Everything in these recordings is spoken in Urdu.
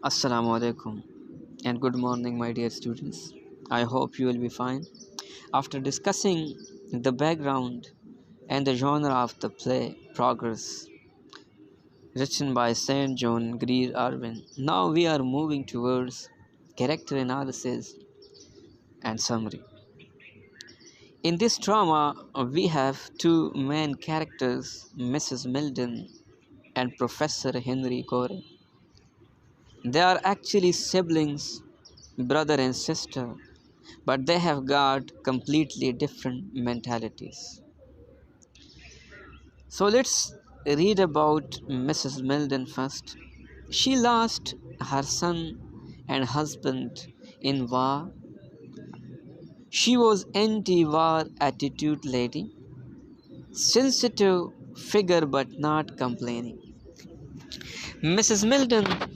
Assalamu alaikum and good morning, my dear students. I hope you will be fine. After discussing the background and the genre of the play Progress, written by St. John Greer Irwin, now we are moving towards character analysis and summary. In this drama, we have two main characters, Mrs. Milden and Professor Henry Corey. They are actually siblings, brother and sister, but they have got completely different mentalities. So let's read about Mrs. Milden first. She lost her son and husband in war. She was anti-war attitude lady, sensitive figure but not complaining. Mrs. Milden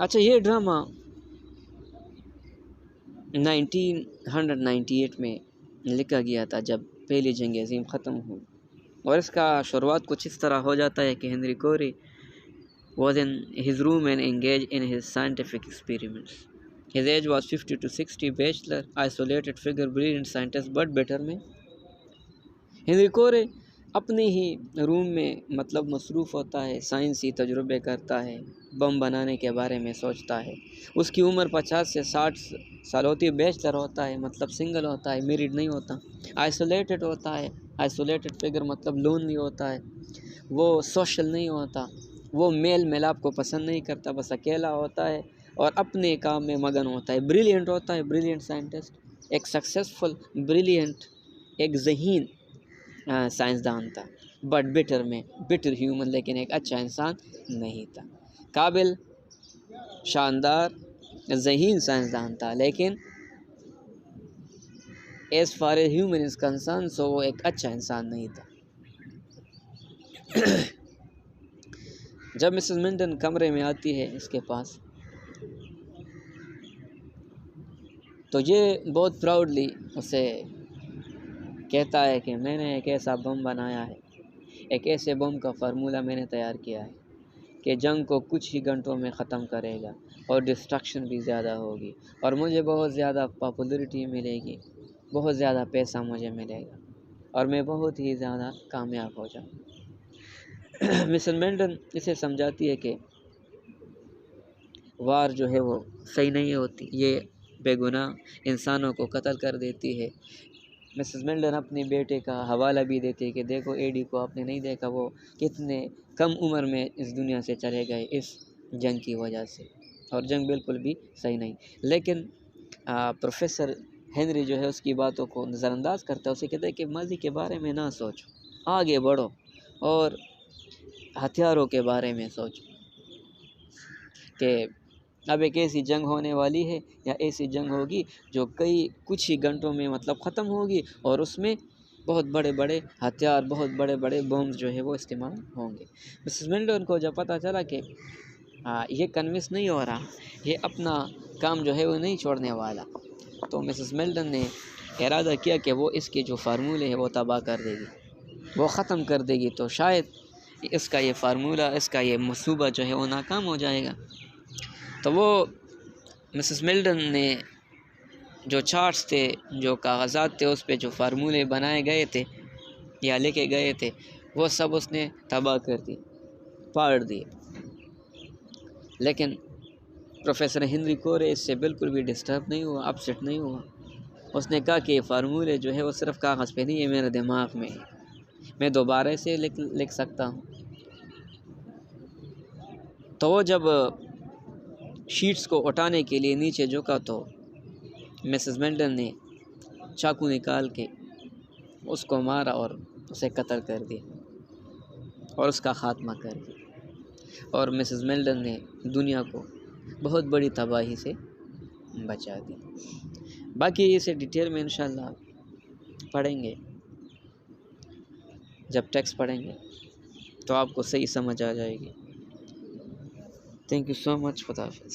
اچھا یہ ڈرامہ 1998 میں لکھا گیا تھا جب پہلی جنگ عظیم ختم ہوئی، اور اس کا شروعات کچھ اس طرح ہو جاتا ہے کہ Henry کورے was in his room and engaged in his scientific experiments. His age was 50 to 60, bachelor, isolated figure, brilliant scientist but bitter man. Henry کورے اپنے ہی روم میں مصروف ہوتا ہے، سائنسی تجربے کرتا ہے، بم بنانے کے بارے میں سوچتا ہے۔ اس کی عمر 50 سے 60 سال ہوتی ہے، بیچلر ہوتا ہے سنگل ہوتا ہے، میریڈ نہیں ہوتا، آئسولیٹڈ ہوتا ہے، آئسولیٹڈ فگر لونلی ہوتا ہے، وہ سوشل نہیں ہوتا، وہ میل ملاپ کو پسند نہیں کرتا، بس اکیلا ہوتا ہے اور اپنے کام میں مگن ہوتا ہے، بریلینٹ ہوتا ہے، بریلینٹ سائنٹسٹ، ایک سکسیسفل بریلینٹ، ایک ذہین سائنسدان تھا، بٹ بٹر ہیومن، لیکن ایک اچھا انسان نہیں تھا، قابل، شاندار، ذہین سائنسدان تھا، لیکن as for a human is concern so وہ ایک اچھا انسان نہیں تھا۔ جب مسز منٹن کمرے میں آتی ہے اس کے پاس، تو یہ بہت پراؤڈلی اسے کہتا ہے کہ میں نے ایک ایسا بم بنایا ہے، ایک ایسے بم کا فارمولہ میں نے تیار کیا ہے کہ جنگ کو کچھ ہی گھنٹوں میں ختم کرے گا اور ڈسٹرکشن بھی زیادہ ہوگی، اور مجھے بہت زیادہ پاپولرٹی ملے گی، بہت زیادہ پیسہ مجھے ملے گا، اور میں بہت ہی زیادہ کامیاب ہو جاؤں۔ مسز منٹن اسے سمجھاتی ہے کہ وار جو ہے وہ صحیح نہیں ہوتی، یہ بے گناہ انسانوں کو قتل کر دیتی ہے۔ مسز منٹن اپنے بیٹے کا حوالہ بھی دیتی ہے کہ دیکھو ایڈی کو آپ نے نہیں دیکھا، وہ کتنے کم عمر میں اس دنیا سے چلے گئے اس جنگ کی وجہ سے، اور جنگ بالکل بھی صحیح نہیں۔ لیکن پروفیسر ہنری جو ہے اس کی باتوں کو نظر انداز کرتا ہے، اسے کہتا ہے کہ ماضی کے بارے میں نہ سوچو، آگے بڑھو اور ہتھیاروں کے بارے میں سوچو کہ اب ایک ایسی جنگ ہونے والی ہے، یا ایسی جنگ ہوگی جو کچھ ہی گھنٹوں میں ختم ہوگی، اور اس میں بہت بڑے بڑے ہتھیار، بہت بڑے بڑے بمز جو ہے وہ استعمال ہوں گے۔ مسز منٹن کو جب پتہ چلا کہ یہ کنوینس نہیں ہو رہا، یہ اپنا کام جو ہے وہ نہیں چھوڑنے والا، تو مسز منٹن نے ارادہ کیا کہ وہ اس کے جو فارمولے ہیں وہ تباہ کر دے گی، وہ ختم کر دے گی، تو شاید اس کا یہ فارمولہ، اس کا یہ منصوبہ جو ہے وہ ناکام ہو جائے گا۔ تو وہ مسز منٹن نے جو چارٹس تھے، جو کاغذات تھے، اس پہ جو فارمولے بنائے گئے تھے یا لکھے گئے تھے، وہ سب اس نے تباہ کر دی، پاڑ دیے۔ لیکن پروفیسر ہنری کورے اس سے بالکل بھی ڈسٹرب نہیں ہوا، اپسیٹ نہیں ہوا۔ اس نے کہا کہ یہ فارمولے جو ہے وہ صرف کاغذ پہ نہیں ہے، میرے دماغ میں ہے، میں دوبارہ اسے لکھ سکتا ہوں۔ تو وہ جب شیٹس کو اٹھانے کے لیے نیچے جھکا تو مسز منٹن نے چاقو نکال کے اس کو مارا اور اسے قتل کر دیا اور اس کا خاتمہ کر دیا، اور مسز منٹن نے دنیا کو بہت بڑی تباہی سے بچا دی۔ باقی اسے ڈیٹیل میں انشاءاللہ پڑھیں گے، جب ٹیکسٹ پڑھیں گے تو آپ کو صحیح سمجھ آ جائے گی۔ تھینک یو سو مچ، خدا حافظ۔